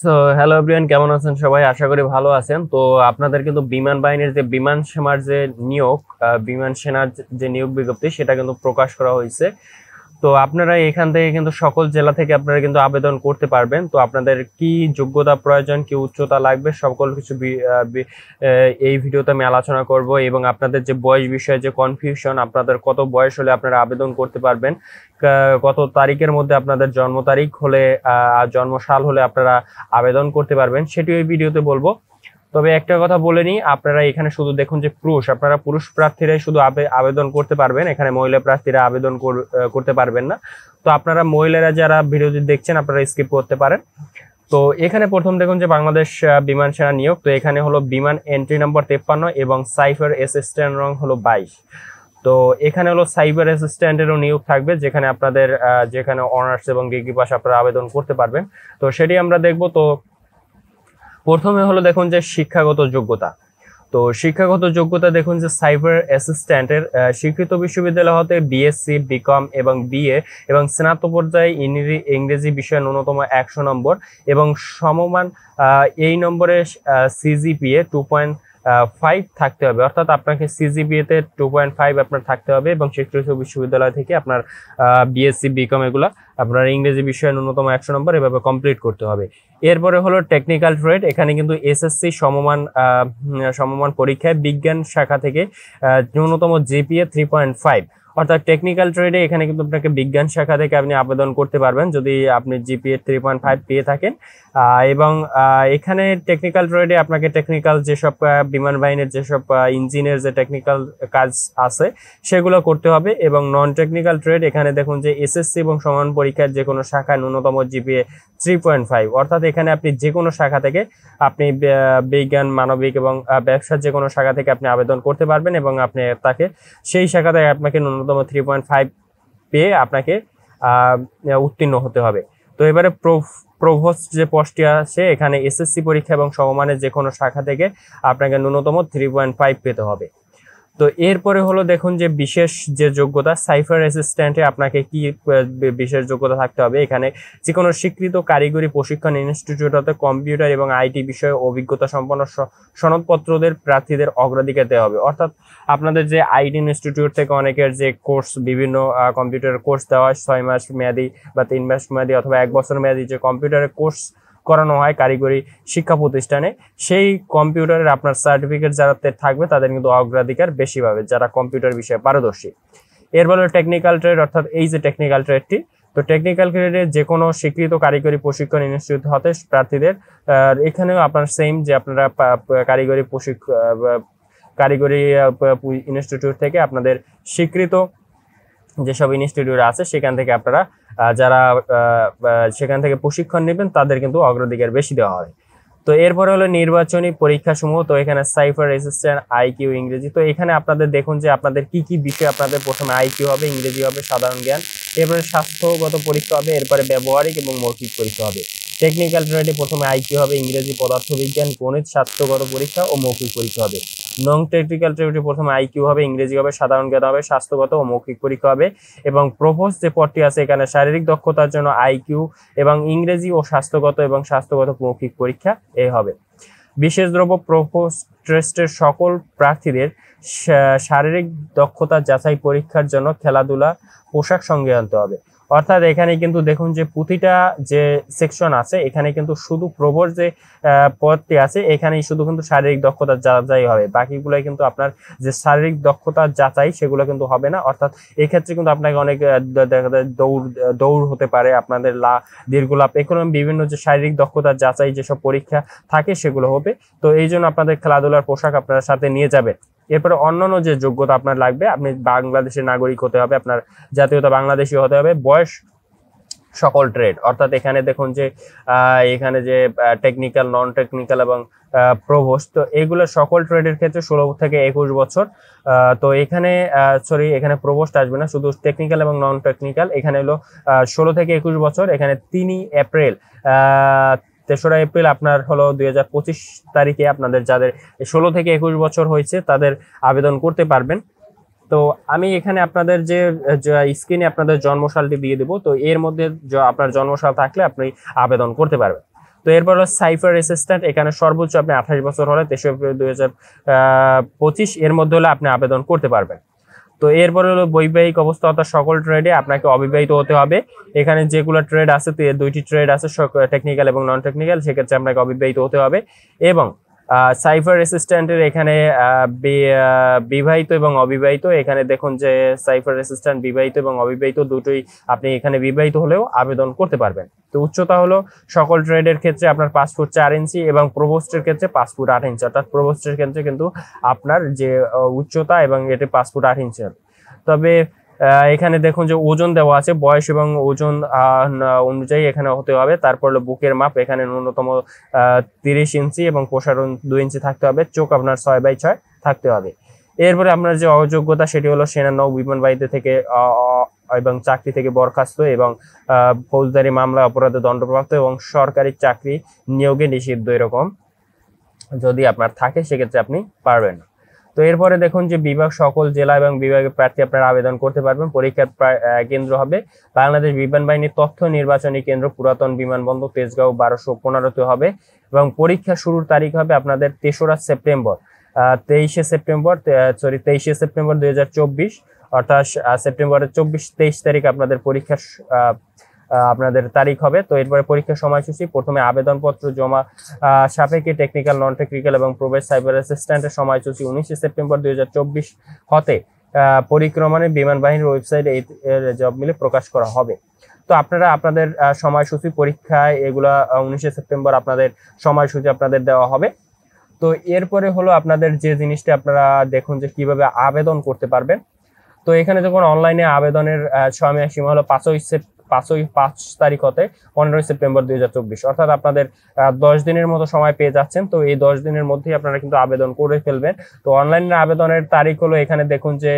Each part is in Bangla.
সো হ্যালো এভরিওয়ান, কেমন আছেন সবাই? আশা করি ভালো আছেন। তো আপনাদের কিন্তু বিমান বাহিনীর যে বিমান সেনার যে নিয়োগ, বিমান সেনার যে নিয়োগ বিজ্ঞপ্তি সেটা কিন্তু প্রকাশ করা হয়েছে। তো আপনারা এখান থেকে কিন্তু সকল জেলা থেকে আপনারা কিন্তু আবেদন করতে পারবেন। তো আপনাদের কি যোগ্যতা প্রয়োজন, কি উচ্চতা লাগবে, সকল কিছু এই ভিডিওতে আমি আলোচনা করব। এবং আপনাদের যে বয়স বিষয়ে যে কনফিউশন, আপনাদের কত বয়স হলে আপনারা আবেদন করতে পারবেন, কত তারিখের মধ্যে আপনাদের জন্ম তারিখ হলে জন্ম সাল হলে আপনারা আবেদন করতে পারবেন, সেটিও এই ভিডিওতে বলবো। তবে একটা কথা বলে নিই, আপনারা এখানে শুধু দেখুন যে আপনারা পুরুষ প্রার্থীরাই শুধু আবেদন করতে পারবেন, এখানে মহিলা প্রার্থীরা আবেদন করতে পারবেন না। তো আপনারা মহিলারা যারা ভিডিওটি দেখছেন আপনারা স্কিপ করতে পারেন। তো এখানে প্রথম দেখুন যে বাংলাদেশ বিমান সেনা নিয়োগ। তো এখানে হলো বিমান এন্ট্রি নম্বর 53 এবং সাইফার অ্যাসিস্ট্যান্ট রং হলো 22। তো এখানে হলো সাইবার অ্যাসিস্ট্যান্টেরও নিয়োগ থাকবে, যেখানে আপনাদের যেখানে অনার্স এবং ডিগ্রি পাস আপনারা আবেদন করতে পারবেন। তো সেটি আমরা দেখব। তো প্রথমে হলো দেখুন যে শিক্ষাগত যোগ্যতা। তো শিক্ষাগত যোগ্যতা দেখুন যে সাইবার অ্যাসিস্ট্যান্টের স্বীকৃত বিশ্ববিদ্যালয় হতে বিএসসি, বিকম এবং বিএ এবং স্নাতক পর্যায়ে ইংরেজি বিষয়ে ন্যূনতম 100 নম্বর এবং সমমান এই নম্বরে সিজিপিএ 2.5 থাকতে হবে। অর্থাৎ আপনাকে সিজিপিএ তে 2.5 আপনার থাকতে হবে এবং স্বীকৃত বিশ্ববিদ্যালয় থেকে আপনার বিএসসি, বিকম এগুলা আপনার ইংরেজি বিষয়ে ন্যূনতম 100 নম্বর এভাবে কমপ্লিট করতে হবে। এরপরে হলো টেকনিক্যাল ট্রেড। এখানে কিন্তু এসএসসি সমমান পরীক্ষায় বিজ্ঞান শাখা থেকে ন্যূনতম জিপিএ 3.5। অর্থাৎ টেকনিক্যাল ট্রেডে এখানে কিন্তু আপনাকে বিজ্ঞান শাখা থেকে আপনি আবেদন করতে পারবেন যদি আপনি জিপিএ 3.5 পেয়ে থাকেন। এবং এখানে টেকনিক্যাল ট্রেডে আপনাকে টেকনিক্যাল যেসব বিমান বাহিনীর যেসব ইঞ্জিনের যে টেকনিক্যাল কাজ আছে সেগুলো করতে হবে। এবং নন টেকনিক্যাল ট্রেড, এখানে দেখুন যে এসএসসি এবং সমান পরীক্ষার যে কোনো শাখায় ন্যূনতম জিপিএ 3.5। অর্থাৎ এখানে আপনি যে কোনো শাখা থেকে আপনি বিজ্ঞান, মানবিক এবং ব্যবসার যে কোনো শাখা থেকে আপনি আবেদন করতে পারবেন এবং আপনি তাকে সেই শাখা থেকে আপনাকে ন্যূনতম 3.5 পেয়ে আপনাকে উত্তীর্ণ হতে হবে। তো এবারে প্রভোস্ট যে পোস্টটি আছে, এখানে এসএসসি পরীক্ষা এবং সমমানের যে কোনো শাখা থেকে আপনাকে ন্যূনতম 3.5 পেতে হবে। তো এরপরে হলো দেখুন যে বিশেষ যে যোগ্যতা, সাইফার অ্যাসিস্ট্যান্টে আপনাকে কি বিশেষ যোগ্যতা থাকতে হবে। এখানে যে কোনো স্বীকৃত কারিগরি প্রশিক্ষণ ইনস্টিটিউট হতে কম্পিউটার এবং আইটি বিষয়ে অভিজ্ঞতা সম্পন্ন সনদপত্রদের প্রার্থীদের অগ্রাধিকার দেওয়া হবে। অর্থাৎ আপনাদের যে আইটি ইনস্টিটিউট থেকে অনেকের যে কোর্স, বিভিন্ন কম্পিউটারের কোর্স দেওয়া হয় 6 মাস মেয়াদি বা 3 মাস মেয়াদি অথবা 1 বছর মেয়াদি, যে কম্পিউটারের কোর্স করানো হয় কারিগরি শিক্ষা প্রতিষ্ঠানে, সেই কম্পিউটারের আপনার সার্টিফিকেট যারা থাকবে তাদের কিন্তু অগ্রাধিকার বেশি পাবে, যারা কম্পিউটার বিষয়ে পারদর্শী। এরপরে টেকনিক্যাল ট্রেড, অর্থাৎ এই যে টেকনিক্যাল ট্রেডটি, তো টেকনিক্যাল ট্রেডে যে কোনো স্বীকৃত কারিগরি প্রশিক্ষণ ইনস্টিটিউট হতে প্রার্থীদের এখানেও আপনার সেম যে আপনারা কারিগরি ইনস্টিটিউট থেকে আপনাদের স্বীকৃত যেসব ইনস্টিটিউট আছে সেখান থেকে আপনারা যারা সেখান থেকে প্রশিক্ষণ নেবেন তাদের কিন্তু অগ্রাধিকার বেশি দেওয়া হয়। তো এরপরে হলো নির্বাচনী পরীক্ষা সমূহ। তো এখানে সাইফার রেজিস্ট্যান্ট, আইকিউ, ইংরেজি। তো এখানে আপনাদের দেখুন যে আপনাদের কি কি বিষয়, আপনাদের প্রথমে আইকিউ হবে, ইংরেজি হবে, সাধারণ জ্ঞান, এরপরে স্বাস্থ্যগত পরীক্ষা হবে, এরপরে ব্যবহারিক এবং মৌখিক পরীক্ষা হবে। টেকনিক্যাল ট্রেডে প্রথমে আইকিউ হবে, ইংরেজি, পদার্থবিজ্ঞান, গণিত, স্বাস্থ্যগত পরীক্ষা ও মৌখিক পরীক্ষা হবে। নন টেকনিক্যাল ট্রেডে প্রথমে আইকিউ হবে, ইংরেজি হবে, সাধারণ জ্ঞান হবে, স্বাস্থ্যগত ও মৌখিক পরীক্ষা হবে। এবং প্রপোজ যে পদটি আছে এখানে শারীরিক দক্ষতার জন্য আইকিউ এবং ইংরেজি ও স্বাস্থ্যগত মৌখিক পরীক্ষা হবে। বিশেষ দ্রব্য, প্রপোজ টেস্টের সকল প্রার্থীদের শারীরিক দক্ষতা যাচাই পরীক্ষার জন্য খেলাধুলা পোশাক সঙ্গে আনতে হবে। অর্থাৎ এখানে কিন্তু দেখুন যে প্রতিটা যে সেকশন আছে এখানে কিন্তু শুধু প্রবর যে পদটি আছে এখানেই শুধু কিন্তু শারীরিক দক্ষতা যাচাই হবে, বাকিগুলো কিন্তু আপনার যে শারীরিক দক্ষতা যাচাই সেগুলো কিন্তু হবে না। অর্থাৎ এক্ষেত্রে কিন্তু আপনাকে অনেক দৌড় হতে পারে, আপনাদের দীর্ঘ লাভ, এগুলো বিভিন্ন যে শারীরিক দক্ষতা যাচাই যেসব পরীক্ষা থাকে সেগুলো হবে। তো এই জন্য আপনাদের খেলাধুলার পোশাক আপনার সাথে নিয়ে যাবে। এরপরে অন্যান্য যে যোগ্যতা আপনার লাগবে, আপনি বাংলাদেশের নাগরিক হতে হবে, আপনার জাতীয়তা বাংলাদেশী হতে হবে, বয়স সকল ট্রেড। অর্থাৎ এখানে দেখুন যে এখানে যে টেকনিক্যাল, নন টেকনিক্যাল এবং প্রভোস্ট, তো এইগুলো সকল ট্রেডের ক্ষেত্রে 16 থেকে 21 বছর। তো এখানে এখানে প্রভোস্ট আসবে না, শুধু টেকনিক্যাল এবং নন টেকনিক্যাল। এখানে হলো 16 থেকে 21 বছর। এখানে 3রা এপ্রিল আপনার হলো 2025 তারিখে আপনাদের যাদের 16 থেকে 21 বছর হয়েছে তাদের আবেদন করতে পারবেন। তো আমি এখানে আপনাদের যে স্ক্রিনে আপনাদের জন্মসালটি দিয়ে দেবো, তো এর মধ্যে আপনার জন্মসাল থাকলে আপনি আবেদন করতে পারবেন। তো এরপর হলো সাইফার অ্যাসিস্ট্যান্ট, এখানে সর্বোচ্চ আপনি 28 বছর হলে 23 এপ্রিল 2025 এর মধ্যে হলে আপনি আবেদন করতে পারবেন। তো এরপরে হলো বৈবাহিক অবস্থা অর্থাৎ সকল ট্রেডে আপনাকে অবিবাহিত হতে হবে। এখানে যেগুলো ট্রেড আছে, দুইটি ট্রেড আছে, টেকনিক্যাল এবং নন টেকনিক্যাল, সেক্ষেত্রে আপনাকে অবিবাহিত হতে হবে। এবং সাইফার অ্যাসিস্ট্যান্টের এখানে বিবাহিত এবং অবিবাহিত, এখানে দেখুন যে সাইফার অ্যাসিস্ট্যান্ট বিবাহিত এবং অবিবাহিত দুটোই, আপনি এখানে বিবাহিত হলেও আবেদন করতে পারবেন। তো উচ্চতা হলো সকল ট্রেডের ক্ষেত্রে আপনার 5 ফুট 4 ইঞ্চি এবং প্রবোস্টের ক্ষেত্রে 5 ফুট 8 ইঞ্চি, অর্থাৎ প্রবোস্টের ক্ষেত্রে কিন্তু আপনার যে উচ্চতা এবং এটি 5 ফুট 8 ইঞ্চি। তবে এখানে দেখুন যে ওজন দেওয়া আছে, বয়স এবং ওজন অনুযায়ী এখানে হতে হবে। তারপর হলো বুকের মাপ, এখানে ন্যূনতম 30 ইঞ্চি এবং প্রসারণ 2 ইঞ্চি থাকতে হবে। চোখ আপনার 6/6 থাকতে হবে। এরপরে আপনার যে অযোগ্যতা সেটি হলো সেনা নৌ বিমান বাহিনী থেকে এবং চাকরি থেকে বরখাস্ত এবং ফৌজদারি মামলা অপরাধে দণ্ডপ্রাপ্ত এবং সরকারি চাকরি নিয়োগে নিষিদ্ধ, এরকম যদি আপনার থাকে সেক্ষেত্রে আপনি পারবেন। তো এরপরে দেখুন যে বিভাগ, সকল জেলা এবং বিভাগের প্রার্থী আপনারা আবেদন করতে পারবেন। পরীক্ষার কেন্দ্র হবে বাংলাদেশ বিমান বাহিনীর তথ্য নির্বাচনী কেন্দ্র, পুরাতন বিমানবন্দর, তেজগাঁও 1215-তে হবে। এবং পরীক্ষা শুরুর তারিখ হবে আপনাদের 23 সেপ্টেম্বর 2024, অর্থাৎ সেপ্টেম্বরের 24-23 তারিখ আপনাদের পরীক্ষার আপনাদের তারিখ হবে। তো এরপরে পরীক্ষার সময়সূচি, প্রথমে আবেদনপত্র জমা সাপেক্ষে টেকনিক্যাল, নন টেকনিক্যাল এবং প্রবেশ সাইবার অ্যাসিস্ট্যান্টের সময়সূচি 19 সেপ্টেম্বর 2024 হতে পরিক্রমানে বিমান বাহিনীর ওয়েবসাইটে এর জব মিলে প্রকাশ করা হবে। তো আপনারা আপনাদের সময়সূচি, পরীক্ষায় এগুলা 19 সেপ্টেম্বর আপনাদের সময়সূচি আপনাদের দেওয়া হবে। তো এরপরে হলো আপনাদের যে জিনিসটা আপনারা দেখুন যে কিভাবে আবেদন করতে পারবেন। তো এখানে যখন অনলাইনে আবেদনের সময় সীমা হলো 5 তারিখ হতে 15 সেপ্টেম্বর 2024, অর্থাৎ আপনাদের 10 দিনের মতো সময় পেয়ে যাচ্ছেন। তো এই 10 দিনের মধ্যেই আপনারা কিন্তু আবেদন করে ফেলবেন। তো অনলাইনে আবেদনের তারিখ হলো, এখানে দেখুন যে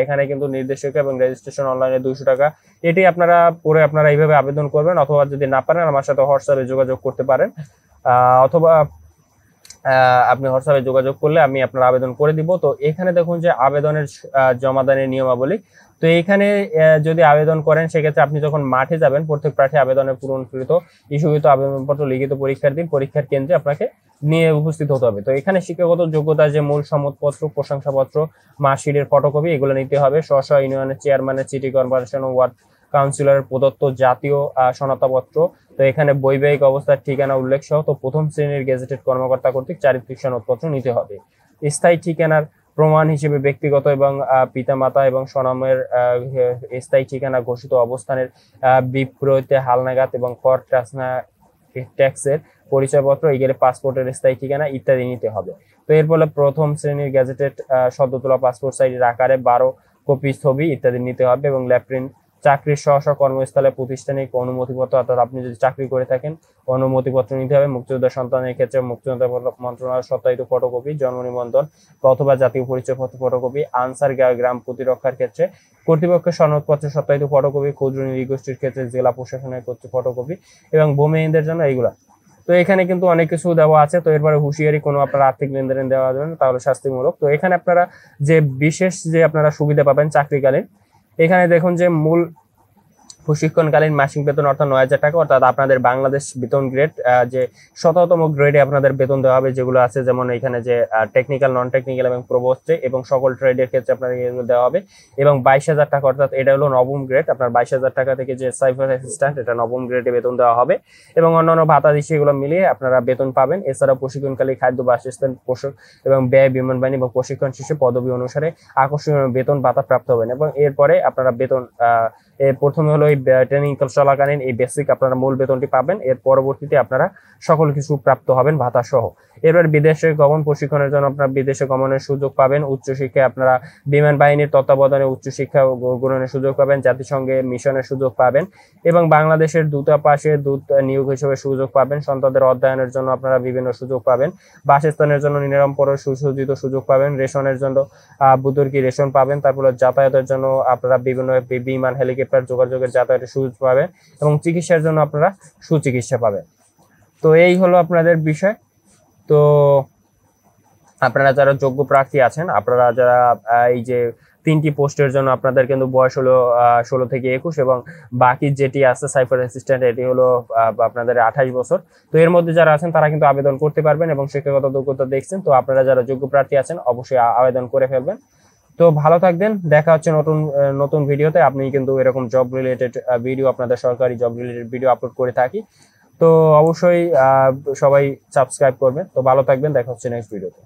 এখানে কিন্তু নির্দেশিকা এবং রেজিস্ট্রেশন অনলাইনে 200 টাকা, এটি আপনারা পরে আপনারা এইভাবে আবেদন করবেন। অথবা যদি না পারেন আমার সাথে হোয়াটসঅ্যাপে যোগাযোগ করতে পারেন, অথবা আপনি হোয়াটসঅ্যাপে যোগাযোগ করলে আমি আপনার আবেদন করে দিব। তো এখানে দেখুন যে আবেদনের জমাদানের নিয়মাবলী। তো এখানে যদি আবেদন করেন সেক্ষেত্রে আপনি যখন মাঠে যাবেন, প্রত্যেক প্রার্থী আবেদনের পূরণকৃত ইস্যুকৃত আবেদনপত্র লিখিত পরীক্ষার দিন পরীক্ষার কেন্দ্রে আপনাকে নিয়ে উপস্থিত হতে হবে। তো এখানে শিক্ষাগত যোগ্যতা, যে মূল সম্মতপত্র, প্রশংসাপত্র, মার্কশিটের ফটোকপি, এগুলো নিতে হবে। স্ব ইউনিয়নের চেয়ারম্যানের, সিটি কর্পোরেশন ও ওয়ার্ড কাউন্সিলরের প্রদত্ত জাতীয় সনদপত্র। তো এখানে বৈবাহিক অবস্থার ঠিকানা উল্লেখ সহ তো প্রথম শ্রেণীর গেজেটেড কর্মকর্তা কর্তৃক চারিত্রিক সনদপত্র নিতে হবে। স্থায়ী ঠিকানার প্রমাণ হিসেবে ব্যক্তিগত এবং পিতামাতা এবং স্বনামের স্থায়ী ঠিকানা, ঘোষিত অবস্থানের বিপরীতে হালনাগাদ এবং কর ট্যাক্সের পরিচয়পত্র, এগুলো পাসপোর্টের স্থায়ী ঠিকানা ইত্যাদি নিতে হবে। তো এর ফলে প্রথম শ্রেণীর গেজেটেড সদ্য তোলা পাসপোর্ট সাইজের আকারে 12 কপি ছবি ইত্যাদি নিতে হবে। এবং ল্যাপ্রিন চাকরির স্ব কর্মস্থলে প্রাতিষ্ঠানিক অনুমতিপত্র, অর্থাৎ আপনি যদি চাকরি করে থাকেন অনুমতিপত্র নিতে হবে। মুক্তিযোদ্ধা সন্তানের ক্ষেত্রে মুক্তিযোদ্ধা মন্ত্রণালয়ের সত্যায়িত ফটোকপি, জন্ম নিবন্ধন অথবা জাতীয় পরিচয়পত্র ফটোকপি। আনসার গ্রাম প্রতিরক্ষার ক্ষেত্রে কর্তৃপক্ষের সনদপত্রের সত্যায়িত ফটোকপি। ক্ষুদ্র নৃগোষ্ঠীর ক্ষেত্রে জেলা প্রশাসনের কর্তৃক ফটোকপি এবং ভূমিহীনদের জন্য এইগুলা। তো এখানে কিন্তু অনেক কিছু দেওয়া আছে। তো এরপরে হুঁশিয়ারি, কোনো আপনার আর্থিক লেনদেন দেওয়া যাবে না, তাহলে শাস্তিমূলক। তো এখানে আপনারা যে বিশেষ যে আপনারা সুবিধা পাবেন চাকরিকালীন, এখানে দেখুন যে মূল প্রশিক্ষণকালীন মাসিক বেতন অর্থাৎ 9,000 টাকা, অর্থাৎ আপনাদের বাংলাদেশ বেতন গ্রেড যে 17তম গ্রেডে আপনাদের বেতন দেওয়া হবে, যেগুলো আছে যেমন এখানে যে টেকনিক্যাল, নন টেকনিক্যাল এবং প্রবোস্টে এবং সকল ট্রেডের ক্ষেত্রে আপনাদের এগুলো দেওয়া হবে। এবং 22,000 টাকা, অর্থাৎ এটা হলো নবম গ্রেড, আপনার 22,000 টাকা থেকে যে সাইবার অ্যাসিস্ট্যান্ট, এটা নবম গ্রেডে বেতন দেওয়া হবে। এবং অন্যান্য ভাতা দিচ্ছে, এগুলো মিলিয়ে আপনারা বেতন পাবেন। এছাড়াও প্রশিক্ষণকালী খাদ্য, বাসস্থান, পোশাক এবং ব্যয়, বিমান বাহিনী এবং প্রশিক্ষণ শেষে পদবি অনুসারে আকর্ষণীয় বেতন ভাতা প্রাপ্ত হবেন। এবং এরপরে আপনারা বেতন প্রথমে হলো এই ট্রেনিং চলাকালীন এই বেসিক আপনারা মূল বেতনটি পাবেন। এর পরবর্তীতে আপনারা সকল কিছু প্রাপ্ত হবেন ভাতা সহ। এবার বিদেশে গমন প্রশিক্ষণের জন্য আপনারা বিদেশে গমনের সুযোগ পাবেন। উচ্চশিক্ষায় আপনারা বিমান বাহিনীর তত্ত্বাবধানে উচ্চশিক্ষা গ্রহণের সুযোগ পাবেন। জাতিসংঘে মিশনের সুযোগ পাবেন এবং বাংলাদেশের দূতাবাসে দূত নিয়োগ হিসেবে সুযোগ পাবেন। সন্তানদের অধ্যয়নের জন্য আপনারা বিভিন্ন সুযোগ পাবেন। বাসস্থানের জন্য নিরাপদ সুসজ্জিত সুযোগ পাবেন। রেশনের জন্য বুতুর্কি রেশন পাবেন। তারপরে যাতায়াতের জন্য আপনারা বিভিন্ন বিমান, হেলিকপ্টার যোগাযোগের যাতায়াতের সুযোগ পাবেন এবং চিকিৎসার জন্য আপনারা সুচিকিৎসা পাবেন। তো এই হলো আপনাদের বিষয়। তো আপনারা যারা যোগ্য প্রার্থী আছেন, আপনারা যারা এই যে 3টি পোস্টের জন্য আপনাদের কিন্তু বয়স হলো 16 থেকে 21 এবং বাকি যেটি আছে সাইফার অ্যাসিস্ট্যান্ট এটি হলো আপনাদের 28 বছর। তো এর মধ্যে যারা আছেন তারা কিন্তু আবেদন করতে পারবেন এবং শিক্ষাগত যোগ্যতা দেখছেন। তো আপনারা যারা যোগ্য প্রার্থী আছেন অবশ্যই আবেদন করে ফেলবেন। তো ভালো থাকবেন, দেখা হচ্ছে নতুন নতুন ভিডিওতে। আপনি কিন্তু এরকম জব রিলেটেড ভিডিও, আপনাদের সরকারি জব রিলেটেড ভিডিও আপলোড করে থাকি। তো অবশ্যই সবাই সাবস্ক্রাইব করবেন। তো ভালো থাকবেন, দেখা হচ্ছে নেক্সট ভিডিওতে।